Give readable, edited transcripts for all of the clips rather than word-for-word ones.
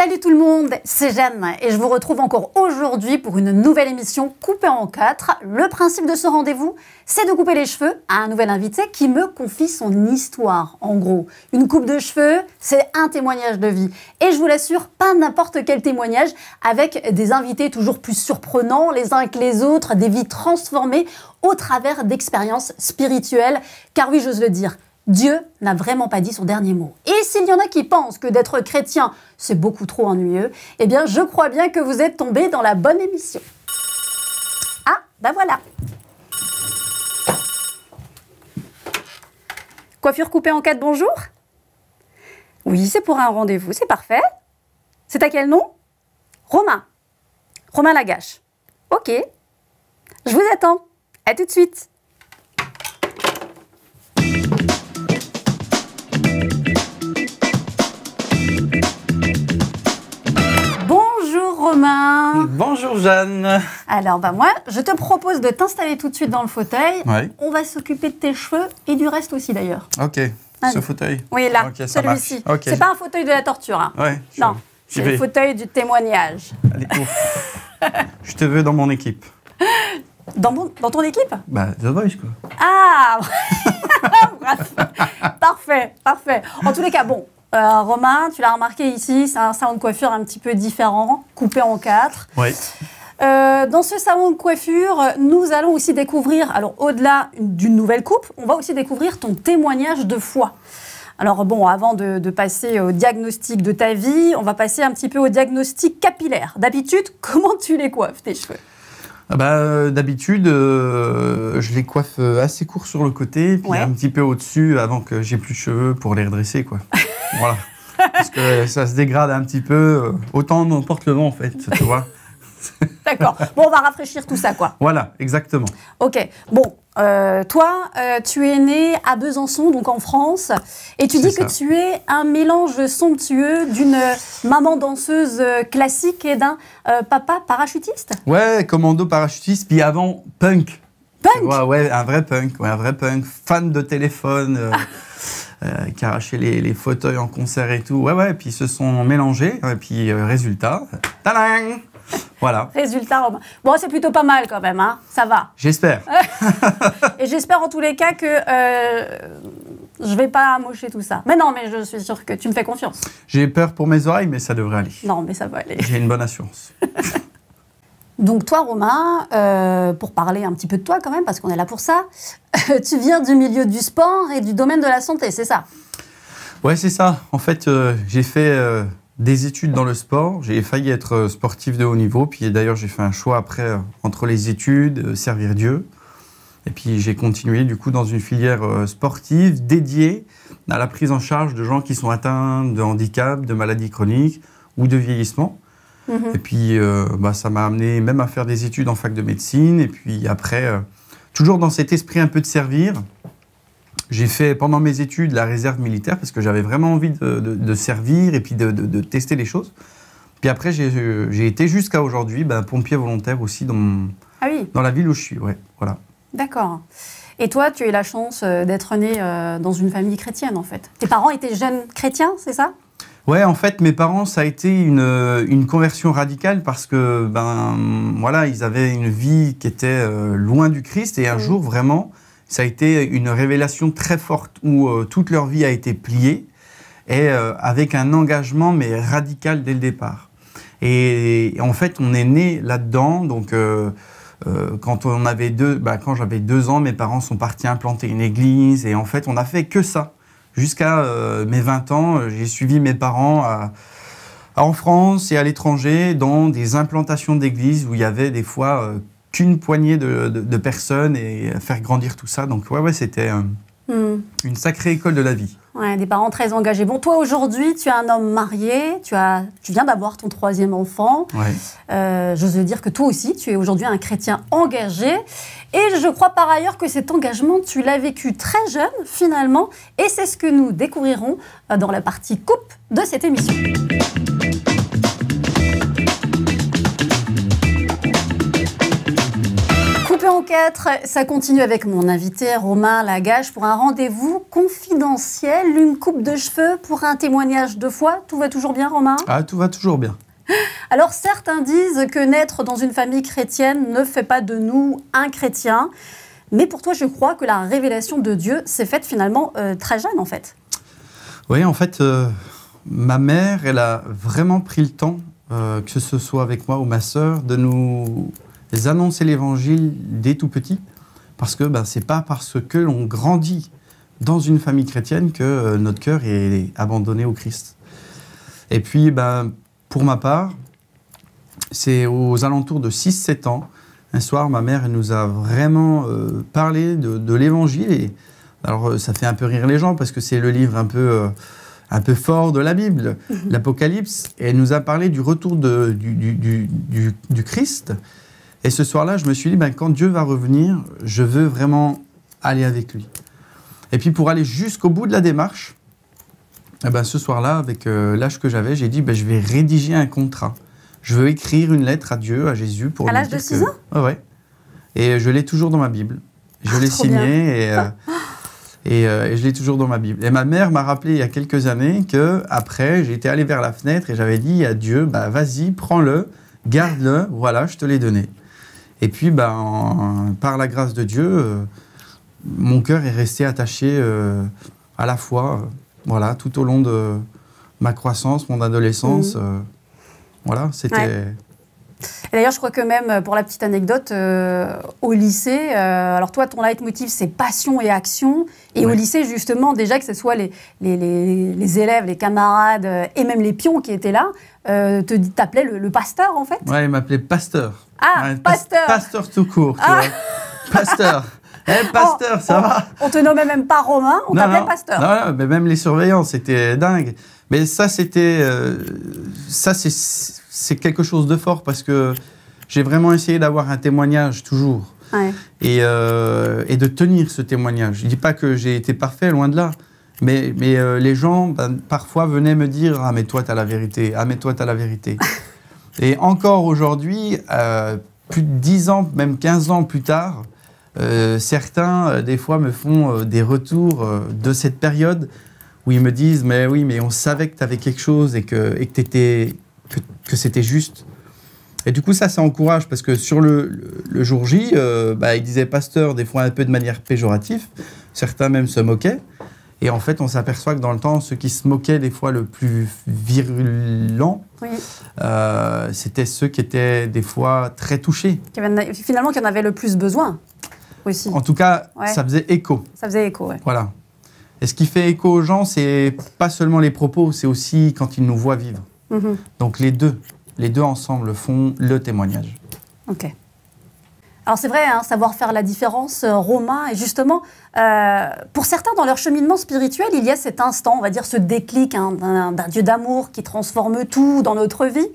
Salut tout le monde, c'est Jeanne et je vous retrouve encore aujourd'hui pour une nouvelle émission coupée en 4. Le principe de ce rendez-vous, c'est de couper les cheveux à un nouvel invité qui me confie son histoire. En gros, une coupe de cheveux, c'est un témoignage de vie. Et je vous l'assure, pas n'importe quel témoignage, avec des invités toujours plus surprenants les uns que les autres, des vies transformées au travers d'expériences spirituelles. Car oui, j'ose le dire, Dieu n'a vraiment pas dit son dernier mot. Et s'il y en a qui pensent que d'être chrétien, c'est beaucoup trop ennuyeux, eh bien, je crois bien que vous êtes tombés dans la bonne émission. Ah, ben voilà. Coiffure coupée en 4, bonjour. Oui, c'est pour un rendez-vous, c'est parfait. C'est à quel nom? Romain. Romain Lagache. Ok. Je vous attends. À tout de suite. Romain. Bonjour Jeanne. Alors moi, je te propose de t'installer tout de suite dans le fauteuil. Oui. On va s'occuper de tes cheveux et du reste aussi d'ailleurs. Ok, Allez. ce fauteuil. Oui, là, okay, celui-ci. Okay. C'est pas un fauteuil de la torture. Hein. Ouais, non, c'est le fauteuil du témoignage. Allez, ouf. Je te veux dans mon équipe. Dans ton équipe? Bah, The Voice quoi. Ah bref. Parfait, parfait. En tous les cas, bon. Romain, tu l'as remarqué ici, c'est un salon de coiffure un petit peu différent, coupé en 4. Oui. Dans ce salon de coiffure, nous allons aussi découvrir, alors au-delà d'une nouvelle coupe, on va aussi découvrir ton témoignage de foi. Alors bon, avant de passer au diagnostic de ta vie, on va passer un petit peu au diagnostic capillaire. D'habitude, comment tu les coiffes, tes cheveux? D'habitude, je les coiffe assez court sur le côté, puis un petit peu au-dessus avant que j'ai plus de cheveux pour les redresser, quoi. Voilà. Parce que ça se dégrade un petit peu, autant n'emporte le vent, en fait, tu vois. D'accord. Bon, on va rafraîchir tout ça, quoi. Voilà, exactement. Ok. Bon, toi, tu es né à Besançon, donc en France, et tu dis que tu es un mélange somptueux d'une maman danseuse classique et d'un papa parachutiste. Ouais, commando parachutiste, puis avant, punk. Punk? Ouais, un vrai punk, fan de téléphone, qui arrachait les fauteuils en concert et tout. Ouais, puis ils se sont mélangés, et puis résultat, tadang! Voilà. Résultat, Romain. Bon, c'est plutôt pas mal quand même, hein. Ça va. J'espère. Et j'espère en tous les cas que je vais pas amocher tout ça. Mais non, mais je suis sûre que tu me fais confiance. J'ai peur pour mes oreilles, mais ça devrait aller. Non, mais ça va aller. J'ai une bonne assurance. Donc toi, Romain, pour parler un petit peu de toi quand même, parce qu'on est là pour ça, tu viens du milieu du sport et du domaine de la santé, c'est ça? Ouais, c'est ça. En fait, j'ai fait des études dans le sport. J'ai failli être sportif de haut niveau. Puis d'ailleurs, j'ai fait un choix après entre les études, servir Dieu. Et puis j'ai continué du coup dans une filière sportive dédiée à la prise en charge de gens qui sont atteints de handicap, de maladies chroniques ou de vieillissement. Et puis, ça m'a amené même à faire des études en fac de médecine. Et puis après, toujours dans cet esprit un peu de servir, j'ai fait pendant mes études la réserve militaire parce que j'avais vraiment envie de servir et puis de tester les choses. Puis après, j'ai été jusqu'à aujourd'hui pompier volontaire aussi dans la ville où je suis. Ouais, voilà. D'accord. Et toi, tu as eu la chance d'être né dans une famille chrétienne en fait. Tes parents étaient jeunes chrétiens, c'est ça? Ouais, en fait, mes parents, ça a été une conversion radicale parce que, ils avaient une vie qui était loin du Christ et un jour, vraiment, ça a été une révélation très forte où toute leur vie a été pliée et avec un engagement, mais radical dès le départ. Et en fait, on est né là-dedans, donc quand j'avais 2 ans, mes parents sont partis implanter une église et en fait, on n'a fait que ça. Jusqu'à mes 20 ans, j'ai suivi mes parents en France et à l'étranger dans des implantations d'églises où il y avait des fois qu'une poignée de personnes et faire grandir tout ça. Donc ouais, c'était une sacrée école de la vie. Ouais, des parents très engagés. Bon, toi aujourd'hui, tu es un homme marié, tu viens d'avoir ton 3e enfant. Ouais. J'ose dire que toi aussi, tu es aujourd'hui un chrétien engagé. Et je crois par ailleurs que cet engagement, tu l'as vécu très jeune finalement. Et c'est ce que nous découvrirons dans la partie coupe de cette émission. en 4, ça continue avec mon invité Romain Lagache pour un rendez-vous confidentiel, une coupe de cheveux pour un témoignage de foi. Tout va toujours bien, Romain? Ah, tout va toujours bien. Alors certains disent que naître dans une famille chrétienne ne fait pas de nous un chrétien. Mais pour toi, je crois que la révélation de Dieu s'est faite finalement très jeune, en fait. Oui, en fait, ma mère, elle a vraiment pris le temps, que ce soit avec moi ou ma sœur, de nous annoncer l'évangile dès tout petit. Parce que c'est pas parce que l'on grandit dans une famille chrétienne que notre cœur est abandonné au Christ. Et puis, pour ma part, c'est aux alentours de 6-7 ans. Un soir, ma mère elle nous a vraiment parlé de l'Évangile. Et alors, ça fait un peu rire les gens parce que c'est le livre un peu fort de la Bible, l'Apocalypse. Et elle nous a parlé du retour du Christ. Et ce soir-là, je me suis dit, quand Dieu va revenir, je veux vraiment aller avec lui. Et puis, pour aller jusqu'au bout de la démarche, ce soir-là, avec l'âge que j'avais, j'ai dit, je vais rédiger un contrat. Je veux écrire une lettre à Dieu, à Jésus, pour à l'âge de 6 ans? Ouais. Et je l'ai toujours dans ma Bible. Je l'ai signé et je l'ai toujours dans ma Bible. Et ma mère m'a rappelé il y a quelques années qu'après, j'étais allé vers la fenêtre et j'avais dit à Dieu, vas-y, prends-le, garde-le, voilà, je te l'ai donné. Et puis, par la grâce de Dieu, mon cœur est resté attaché à la foi, voilà, tout au long de ma croissance, mon adolescence. Voilà, c'était... Ouais. Et d'ailleurs, je crois que même, pour la petite anecdote, au lycée, alors toi, ton leitmotiv, c'est passion et action. Et au lycée, justement, déjà que ce soit les élèves, les camarades et même les pions qui étaient là, t'appelaient le pasteur, en fait? Ouais, il m'appelait pasteur. Ah, ouais, pasteur. Pasteur tout court, tu vois. Pasteur. Pasteur, ça va? On te nommait même pas Romain, on t'appelait pasteur. Non, mais même les surveillants, c'était dingue. Mais ça, c'était... c'est quelque chose de fort parce que j'ai vraiment essayé d'avoir un témoignage toujours. Ouais. Et de tenir ce témoignage. Je ne dis pas que j'ai été parfait, loin de là. Mais les gens, parfois, venaient me dire « Ah, mais toi, tu as la vérité. Ah, mais toi, tu as la vérité. » Et encore aujourd'hui, plus de 10 ans, même 15 ans plus tard, certains, des fois, me font des retours de cette période où ils me disent « Mais oui, mais on savait que tu avais quelque chose et que c'était juste. » Et du coup, ça encourage parce que sur le jour J, ils disaient pasteur des fois un peu de manière péjorative. Certains même se moquaient. Et en fait, on s'aperçoit que dans le temps, ceux qui se moquaient des fois le plus virulent, c'était ceux qui étaient des fois très touchés. Finalement, qui en avaient le plus besoin aussi. En tout cas, ça faisait écho. Ça faisait écho, oui. Voilà. Et ce qui fait écho aux gens, c'est pas seulement les propos, c'est aussi quand ils nous voient vivre. Donc les deux ensemble font le témoignage. Ok. Alors c'est vrai, savoir faire la différence, Romain, et justement, pour certains dans leur cheminement spirituel, il y a cet instant, on va dire ce déclic d'un Dieu d'amour qui transforme tout dans notre vie.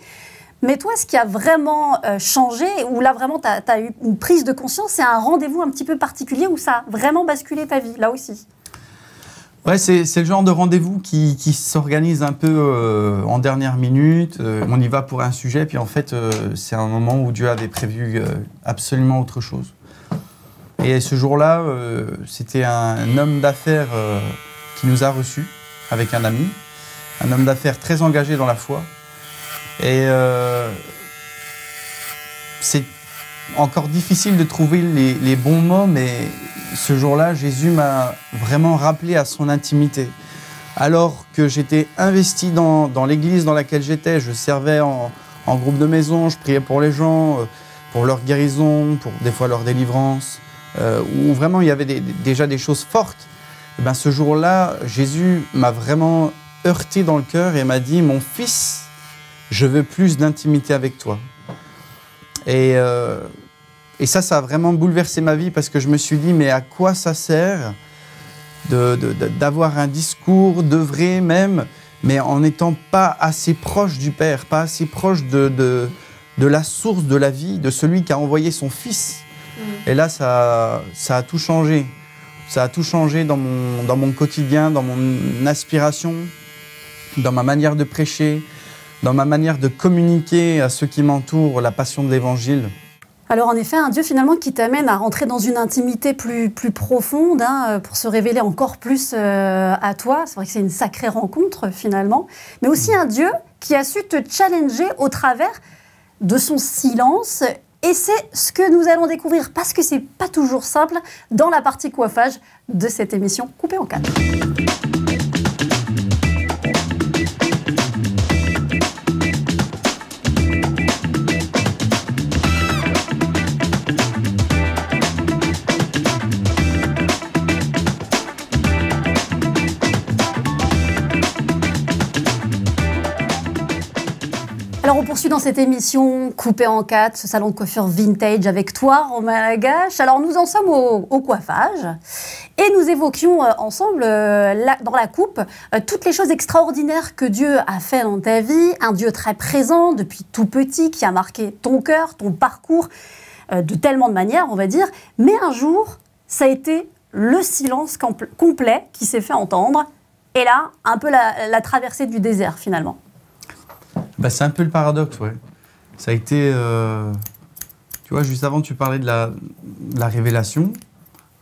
Mais toi, ce qui a vraiment changé, où là vraiment tu as eu une prise de conscience, c'est un rendez-vous un petit peu particulier où ça a vraiment basculé ta vie, là aussi. Ouais, c'est le genre de rendez-vous qui s'organise un peu en dernière minute. On y va pour un sujet, puis en fait, c'est un moment où Dieu avait prévu absolument autre chose. Et ce jour-là, c'était un homme d'affaires qui nous a reçus avec un ami, un homme d'affaires très engagé dans la foi. Et c'est encore difficile de trouver les bons mots, mais ce jour-là, Jésus m'a vraiment rappelé à son intimité. Alors que j'étais investi dans l'église dans laquelle j'étais, je servais en groupe de maison, je priais pour les gens, pour leur guérison, pour des fois leur délivrance, où vraiment il y avait déjà des choses fortes. Et ce jour-là, Jésus m'a vraiment heurté dans le cœur et m'a dit « Mon fils, je veux plus d'intimité avec toi. » Et ça a vraiment bouleversé ma vie parce que je me suis dit, mais à quoi ça sert d'avoir un discours, d'œuvrer même, mais en n'étant pas assez proche du Père, pas assez proche de la source de la vie, de celui qui a envoyé son Fils. Et là, ça a tout changé. Ça a tout changé dans mon quotidien, dans mon aspiration, dans ma manière de prêcher, dans ma manière de communiquer à ceux qui m'entourent la passion de l'Évangile. Alors en effet, un Dieu finalement qui t'amène à rentrer dans une intimité plus profonde, hein, pour se révéler encore plus à toi. C'est vrai que c'est une sacrée rencontre finalement. Mais aussi un Dieu qui a su te challenger au travers de son silence. Et c'est ce que nous allons découvrir, parce que c'est pas toujours simple, dans la partie coiffage de cette émission coupée en 4. Alors on poursuit dans cette émission coupée en 4, ce salon de coiffure vintage avec toi, Romain Lagache. Alors nous en sommes au coiffage et nous évoquions ensemble dans la coupe toutes les choses extraordinaires que Dieu a fait dans ta vie, un Dieu très présent depuis tout petit qui a marqué ton cœur, ton parcours de tellement de manières on va dire, mais un jour ça a été le silence complet qui s'est fait entendre et là un peu la traversée du désert finalement. Bah, c'est un peu le paradoxe, ouais. Ça a été... tu vois, juste avant, tu parlais de la révélation.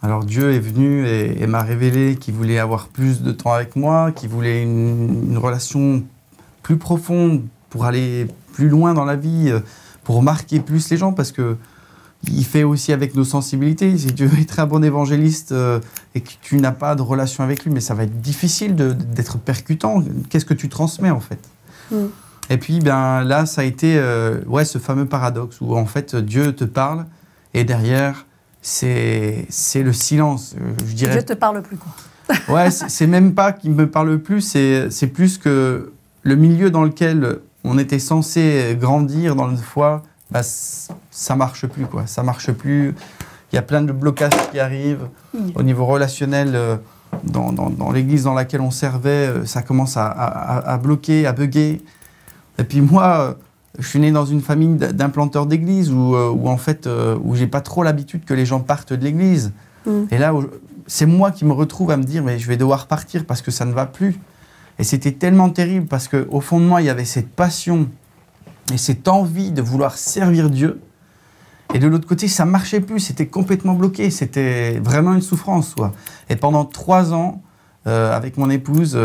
Alors Dieu est venu et m'a révélé qu'il voulait avoir plus de temps avec moi, qu'il voulait une relation plus profonde pour aller plus loin dans la vie, pour marquer plus les gens, parce que il fait aussi avec nos sensibilités. Si Dieu est un bon évangéliste et que tu n'as pas de relation avec lui, mais ça va être difficile d'être percutant. Qu'est-ce que tu transmets, en fait ? Et puis, ben, là, ça a été ce fameux paradoxe où, en fait, Dieu te parle et derrière, c'est le silence. Je dirais... Dieu ne te parle plus, quoi. Ouais, c'est même pas qu'il me parle plus, c'est plus que le milieu dans lequel on était censé grandir dans notre foi, bah, ça marche plus, quoi. Ça marche plus. Il y a plein de blocages qui arrivent au niveau relationnel. Dans l'église dans laquelle on servait, ça commence à bloquer, à bugger. Et puis moi, je suis né dans une famille d'implanteurs d'église où en fait, où j'ai pas trop l'habitude que les gens partent de l'église. Et là, c'est moi qui me retrouve à me dire, mais je vais devoir partir parce que ça ne va plus. Et c'était tellement terrible parce qu'au fond de moi, il y avait cette passion et cette envie de vouloir servir Dieu. Et de l'autre côté, ça marchait plus, c'était complètement bloqué, c'était vraiment une souffrance, quoi. Et pendant 3 ans, avec mon épouse,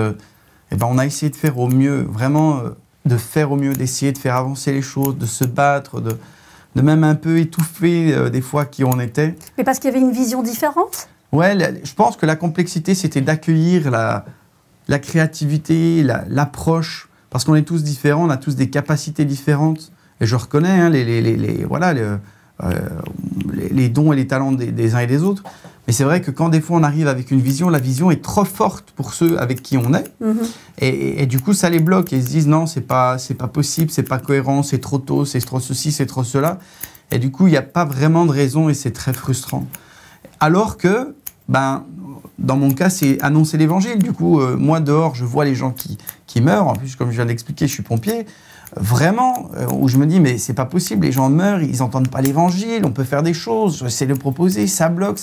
on a essayé de faire au mieux, vraiment... de faire au mieux, d'essayer de faire avancer les choses, de se battre, de même un peu étouffer des fois qui on était. Mais parce qu'il y avait une vision différente ? Ouais, je pense que la complexité, c'était d'accueillir la créativité, l'approche, parce qu'on est tous différents, on a tous des capacités différentes. Et je reconnais hein, les dons et les talents des uns et des autres. Mais c'est vrai que quand des fois on arrive avec une vision, la vision est trop forte pour ceux avec qui on est. Et du coup, ça les bloque. Et ils se disent non, c'est pas possible, c'est pas cohérent, c'est trop tôt, c'est trop ceci, c'est trop cela. Et du coup, il n'y a pas vraiment de raison et c'est très frustrant. Alors que, dans mon cas, c'est annoncer l'évangile. Du coup, moi, dehors, je vois les gens qui meurent. En plus, comme je viens d'expliquer, je suis pompier. Vraiment, où je me dis, mais c'est pas possible, les gens meurent, ils n'entendent pas l'évangile, on peut faire des choses, j'essaie de le proposer, ça bloque.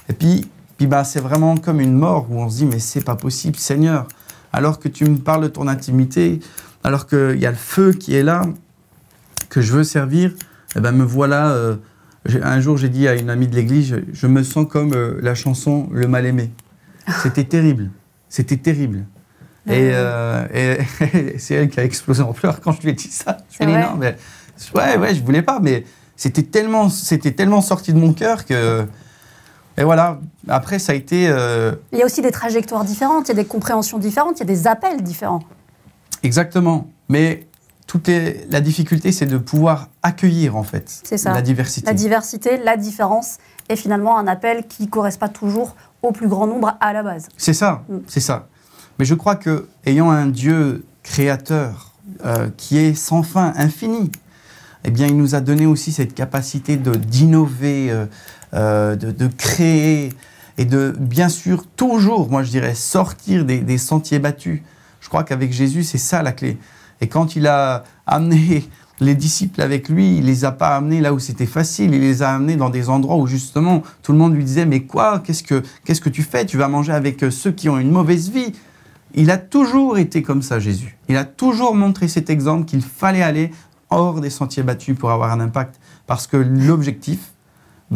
Et puis c'est vraiment comme une mort où on se dit, mais c'est pas possible, Seigneur. Alors que tu me parles de ton intimité, alors qu'il y a le feu qui est là, que je veux servir, me voilà. Un jour, j'ai dit à une amie de l'église, je me sens comme la chanson Le Mal-Aimé. C'était terrible, c'était terrible. Et c'est elle qui a explosé en pleurs quand je lui ai dit ça. Je lui ai dit non, mais ouais, je voulais pas, mais c'était tellement sorti de mon cœur que. Et voilà. Après, ça a été. Il y a aussi des trajectoires différentes, il y a des compréhensions différentes, il y a des appels différents. Exactement. Mais la difficulté, c'est de pouvoir accueillir en fait. C'est ça. La diversité. La diversité, la différence, et finalement un appel qui ne correspond pas toujours au plus grand nombre à la base. C'est ça. C'est ça. Mais je crois qu'ayant un Dieu créateur qui est sans fin, infini, eh bien, il nous a donné aussi cette capacité d'innover, de créer et de, bien sûr, toujours, moi je dirais, sortir des sentiers battus. Je crois qu'avec Jésus, c'est ça la clé. Et quand il a amené les disciples avec lui, il les a pas amenés là où c'était facile, il les a amenés dans des endroits où justement tout le monde lui disait « Mais quoi ? Qu'est-ce que tu fais ? Tu vas manger avec ceux qui ont une mauvaise vie ?» Il a toujours été comme ça, Jésus. Il a toujours montré cet exemple qu'il fallait aller hors des sentiers battus pour avoir un impact. Parce que l'objectif,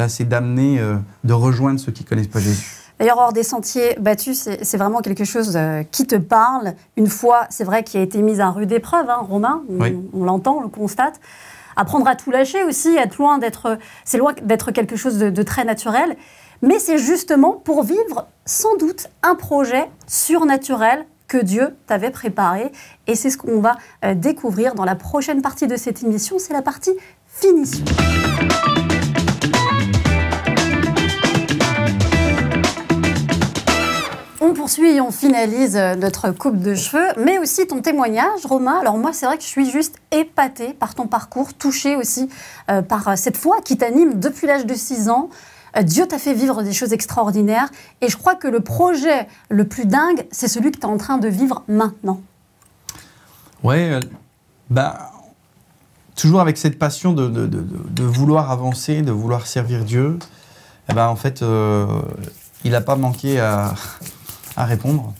c'est d'amener, de rejoindre ceux qui ne connaissent pas Jésus. D'ailleurs, hors des sentiers battus, c'est vraiment quelque chose qui te parle. Une fois, c'est vrai, qui a été mise à rude épreuve, hein, Romain, on l'entend, on le constate. Apprendre à tout lâcher aussi, c'est loin d'être quelque chose de très naturel. Mais c'est justement pour vivre, sans doute, un projet surnaturel que Dieu t'avait préparé. Et c'est ce qu'on va découvrir dans la prochaine partie de cette émission. C'est la partie finition. On poursuit et on finalise notre coupe de cheveux, mais aussi ton témoignage, Romain. Alors moi, c'est vrai que je suis juste épatée par ton parcours, touchée aussi par cette foi qui t'anime depuis l'âge de 6 ans. Dieu t'a fait vivre des choses extraordinaires et je crois que le projet le plus dingue, c'est celui que tu es en train de vivre maintenant. Ouais, toujours avec cette passion de vouloir avancer, de vouloir servir Dieu, en fait, il n'a pas manqué à répondre.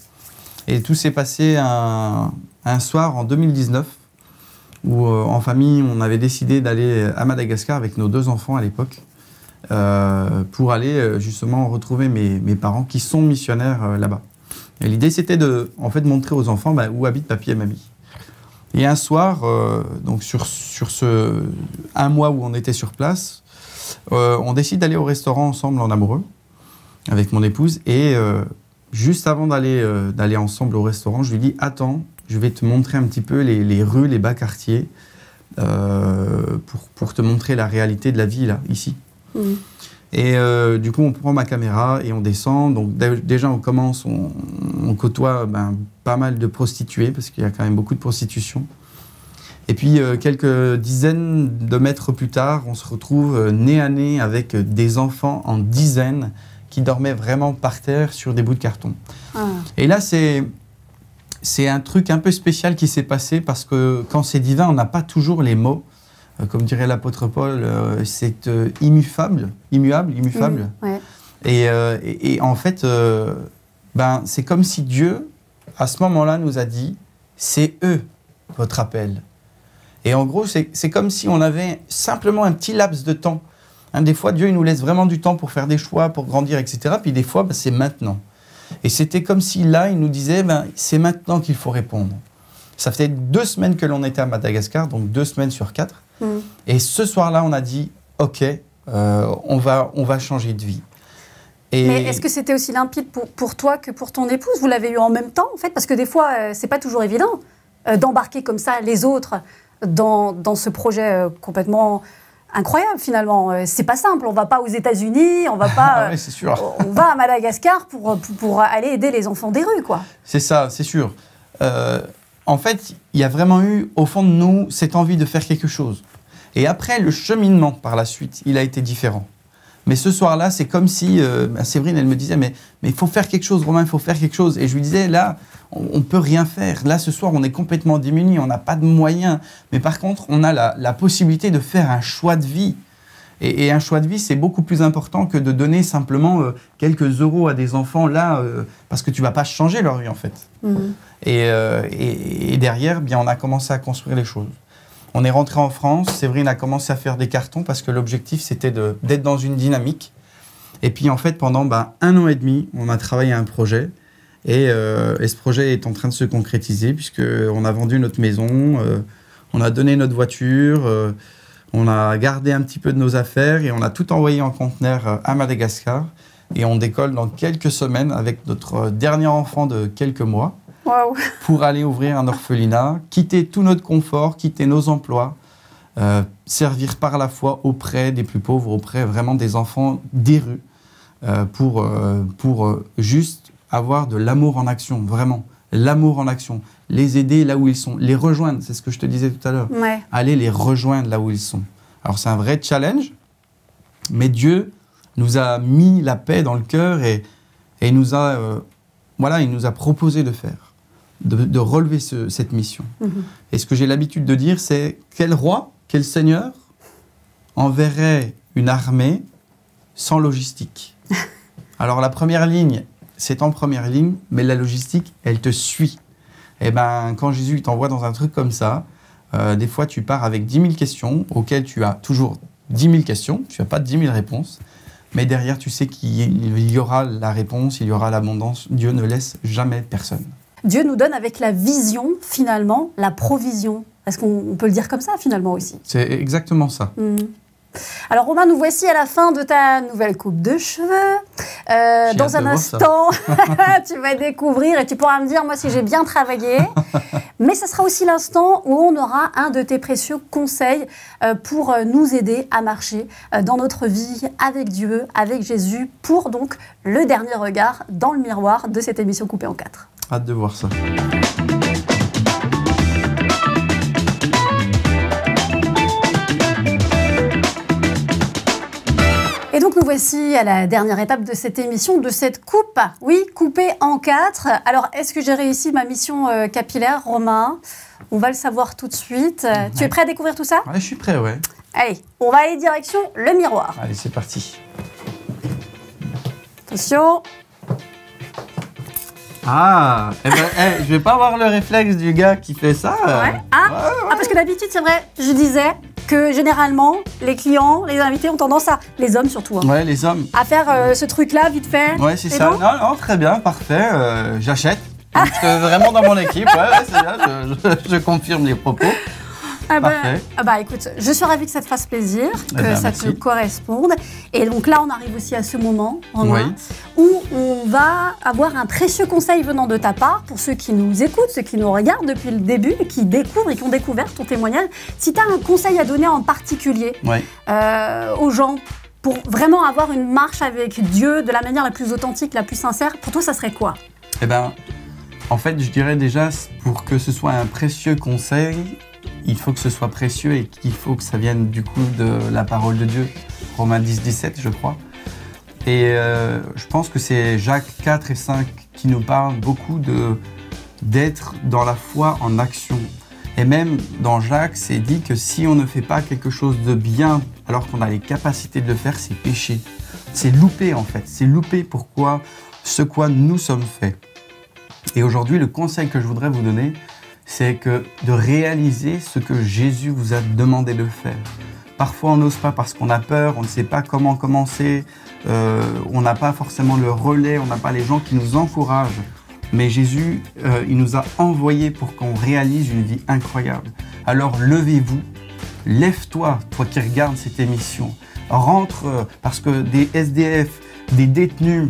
Et tout s'est passé un soir en 2019 où, en famille, on avait décidé d'aller à Madagascar avec nos 2 enfants à l'époque pour aller justement retrouver mes parents qui sont missionnaires là-bas. Et l'idée, c'était de montrer aux enfants où habitent papy et mamie. Et un soir, donc sur ce 1 mois où on était sur place, on décide d'aller au restaurant ensemble en amoureux avec mon épouse et juste avant d'aller ensemble au restaurant, je lui dis « Attends, je vais te montrer un petit peu les rues, les bas quartiers pour te montrer la réalité de la vie là, ici. » Et du coup, on prend ma caméra et on descend. Donc déjà, on commence, on côtoie pas mal de prostituées parce qu'il y a quand même beaucoup de prostitution. Et puis, quelques dizaines de mètres plus tard, on se retrouve nez à nez avec des enfants en dizaines qui dormaient vraiment par terre sur des bouts de carton. Et là, c'est un truc un peu spécial qui s'est passé parce que quand c'est divin, on n'a pas toujours les mots. Comme dirait l'apôtre Paul, c'est immuable. Ouais. Et en fait, c'est comme si Dieu, à ce moment-là, nous a dit « c'est eux, votre appel ». Et en gros, c'est comme si on avait simplement un petit laps de temps. Des fois, Dieu il nous laisse vraiment du temps pour faire des choix, pour grandir, etc. Puis des fois, c'est maintenant. Et c'était comme si là, il nous disait c'est maintenant qu'il faut répondre. Ça fait 2 semaines que l'on était à Madagascar, donc 2 semaines sur 4. Et ce soir-là, on a dit ok, on va changer de vie. Mais est-ce que c'était aussi limpide pour toi que pour ton épouse? Vous l'avez eu en même temps, en fait? Parce que des fois, c'est pas toujours évident d'embarquer comme ça les autres dans ce projet complètement incroyable, finalement. C'est pas simple. On va pas aux États-Unis, on va pas... oui, c'est sûr. On va à Madagascar pour aller aider les enfants des rues, quoi. C'est ça, c'est sûr. En fait, il y a vraiment eu, au fond de nous, cette envie de faire quelque chose. Et après, le cheminement, par la suite, il a été différent. Mais ce soir-là, c'est comme si Séverine, elle me disait, mais il faut faire quelque chose, Romain, il faut faire quelque chose. Et je lui disais, là, on ne peut rien faire. Là, ce soir, on est complètement démunis, on n'a pas de moyens. Mais par contre, on a la possibilité de faire un choix de vie. Et un choix de vie, c'est beaucoup plus important que de donner simplement quelques euros à des enfants, là, parce que tu ne vas pas changer leur vie, en fait. Et derrière, bien, on a commencé à construire les choses. On est rentré en France, Séverine a commencé à faire des cartons parce que l'objectif, c'était d'être dans une dynamique. Et puis, en fait, pendant 1 an et demi, on a travaillé à un projet. Et ce projet est en train de se concrétiser puisqu'on a vendu notre maison, on a donné notre voiture, on a gardé un petit peu de nos affaires et on a tout envoyé en conteneur à Madagascar. Et on décolle dans quelques semaines avec notre dernier enfant de quelques mois. Wow. Pour aller ouvrir un orphelinat, quitter tout notre confort, quitter nos emplois, servir par la foi auprès des plus pauvres, auprès vraiment des enfants des rues, pour juste avoir de l'amour en action, vraiment, l'amour en action, les aider là où ils sont, les rejoindre, c'est ce que je te disais tout à l'heure, aller les rejoindre là où ils sont. Alors c'est un vrai challenge, mais Dieu nous a mis la paix dans le cœur et il nous a proposé de faire. De relever cette mission. Et ce que j'ai l'habitude de dire, c'est quel roi, quel seigneur enverrait une armée sans logistique? Alors la première ligne, c'est en première ligne, mais la logistique, elle te suit. Et quand Jésus t'envoie dans un truc comme ça, Des fois, tu pars avec 10 000 questions auxquelles tu as toujours 10 000 questions. Tu n'as pas 10 000 réponses. Mais derrière, tu sais qu'il y aura la réponse, il y aura l'abondance. Dieu ne laisse jamais personne. Dieu nous donne avec la vision, finalement, la provision. Est-ce qu'on peut le dire comme ça, finalement, aussi? C'est exactement ça. Alors Romain, nous voici à la fin de ta nouvelle coupe de cheveux. Dans un instant, tu vas découvrir et tu pourras me dire, moi, si j'ai bien travaillé. Mais ce sera aussi l'instant où on aura un de tes précieux conseils pour nous aider à marcher dans notre vie avec Dieu, avec Jésus, pour donc le dernier regard dans le miroir de cette émission coupée en 4. Hâte de voir ça. Et donc nous voici à la dernière étape de cette émission, de cette coupe, oui, coupée en 4. Alors, est-ce que j'ai réussi ma mission capillaire, Romain? On va le savoir tout de suite. Tu es prêt à découvrir tout ça? Ouais, je suis prêt, ouais. Allez, on va aller direction le miroir. Allez, c'est parti. Attention. Ah, eh ben, je vais pas avoir le réflexe du gars qui fait ça. Ouais. Ah, parce que d'habitude, c'est vrai, je disais que généralement, les clients, les invités ont tendance à, les hommes surtout, hein, Ouais, les hommes. à faire ce truc-là vite fait. Ouais, c'est Et ça. donc Non, très bien, parfait. J'achète. Donc, vraiment dans mon équipe. Ouais, c'est bien. Je confirme les propos. Parfait. Écoute, je suis ravie que ça te fasse plaisir, que ça te merci. corresponde. Et donc là, on arrive aussi à ce moment, Romain, Oui. où on va avoir un précieux conseil venant de ta part pour ceux qui nous écoutent, ceux qui nous regardent depuis le début, qui découvrent et qui ont découvert ton témoignage. Si tu as un conseil à donner en particulier Ouais. aux gens pour vraiment avoir une marche avec Dieu de la manière la plus authentique, la plus sincère, pour toi, ça serait quoi? Eh ben, en fait, je dirais déjà, pour que ce soit un précieux conseil, il faut que ce soit précieux et qu'il faut que ça vienne du coup de la parole de Dieu. Romains 10, 17, je crois. Et je pense que c'est Jacques 4 et 5 qui nous parlent beaucoup d'être dans la foi en action. Et même dans Jacques, c'est dit que si on ne fait pas quelque chose de bien alors qu'on a les capacités de le faire, c'est péché. C'est louper en fait. C'est louper ce quoi nous sommes faits. Et aujourd'hui, le conseil que je voudrais vous donner, c'est de réaliser ce que Jésus vous a demandé de faire. Parfois, on n'ose pas parce qu'on a peur, on ne sait pas comment commencer, on n'a pas forcément le relais, on n'a pas les gens qui nous encouragent. Mais Jésus, il nous a envoyés pour qu'on réalise une vie incroyable. Alors levez-vous, lève-toi, toi qui regardes cette émission. Rentre, parce que des SDF, des détenus,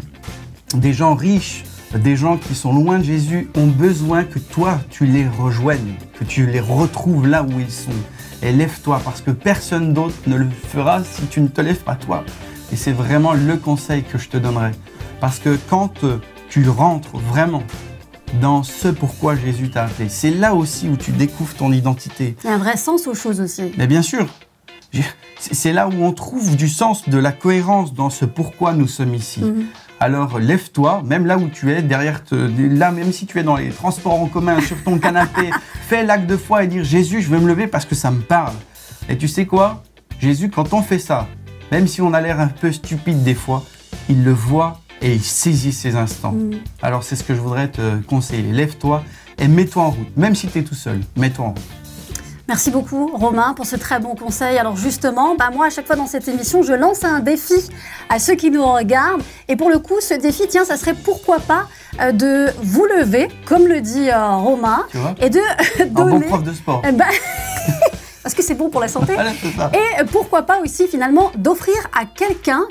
des gens riches, des gens qui sont loin de Jésus ont besoin que toi, tu les rejoignes, que tu les retrouves là où ils sont. Et lève-toi, parce que personne d'autre ne le fera si tu ne te lèves pas toi. Et c'est vraiment le conseil que je te donnerai. Parce que quand tu rentres vraiment dans ce pourquoi Jésus t'a appelé, c'est là aussi où tu découvres ton identité. Il y a un vrai sens aux choses aussi. Mais bien sûr, c'est là où on trouve du sens, de la cohérence dans ce pourquoi nous sommes ici. Alors lève-toi, même là où tu es, là même si tu es dans les transports en commun, sur ton canapé, fais l'acte de foi et dire Jésus, je veux me lever parce que ça me parle. Et tu sais quoi? Jésus, quand on fait ça, même si on a l'air un peu stupide des fois, il le voit et il saisit ces instants. Alors c'est ce que je voudrais te conseiller. Lève-toi et mets-toi en route, même si tu es tout seul, mets-toi en route. Merci beaucoup Romain pour ce très bon conseil. Alors justement, moi à chaque fois dans cette émission, je lance un défi à ceux qui nous regardent. Et pour le coup, ce défi, tiens, ça serait pourquoi pas de vous lever, comme le dit Romain, et de donner... Un bon prof de sport. Parce que c'est bon pour la santé. Voilà, c'est ça. Et pourquoi pas aussi finalement d'offrir à quelqu'un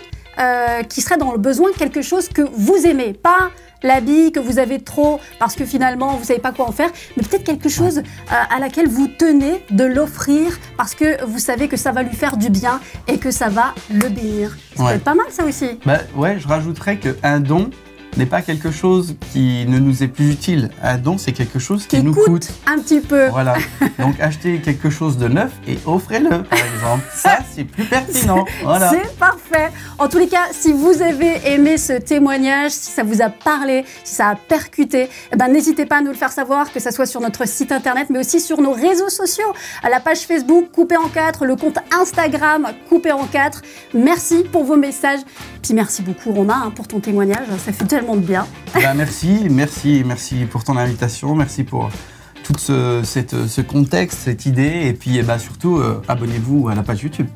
qui serait dans le besoin quelque chose que vous aimez. Pas l'habit que vous avez trop parce que finalement vous ne savez pas quoi en faire, mais peut-être quelque chose à laquelle vous tenez de l'offrir parce que vous savez que ça va lui faire du bien et que ça va le bénir. Ça peut être pas mal ça aussi. Ouais, je rajouterais qu'un don n'est pas quelque chose qui ne nous est plus utile. Un don, c'est quelque chose qui nous coûte un petit peu. Voilà. Donc, achetez quelque chose de neuf et offrez-le, par exemple. Ça, c'est plus pertinent. Voilà. C'est parfait. En tous les cas, si vous avez aimé ce témoignage, si ça vous a parlé, si ça a percuté, n'hésitez pas à nous le faire savoir, que ce soit sur notre site internet, mais aussi sur nos réseaux sociaux, à la page Facebook Coupé en 4, le compte Instagram Coupé en 4. Merci pour vos messages. Puis merci beaucoup Romain pour ton témoignage. Ça fait tellement de bien. Merci pour ton invitation. Merci pour tout ce contexte, cette idée. Et puis surtout, abonnez-vous à la page YouTube.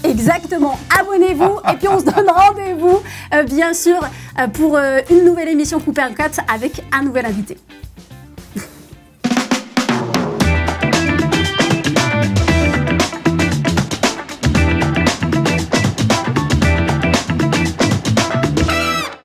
Exactement, abonnez-vous et puis on se donne rendez-vous bien sûr pour une nouvelle émission Coupé en 4 avec un nouvel invité.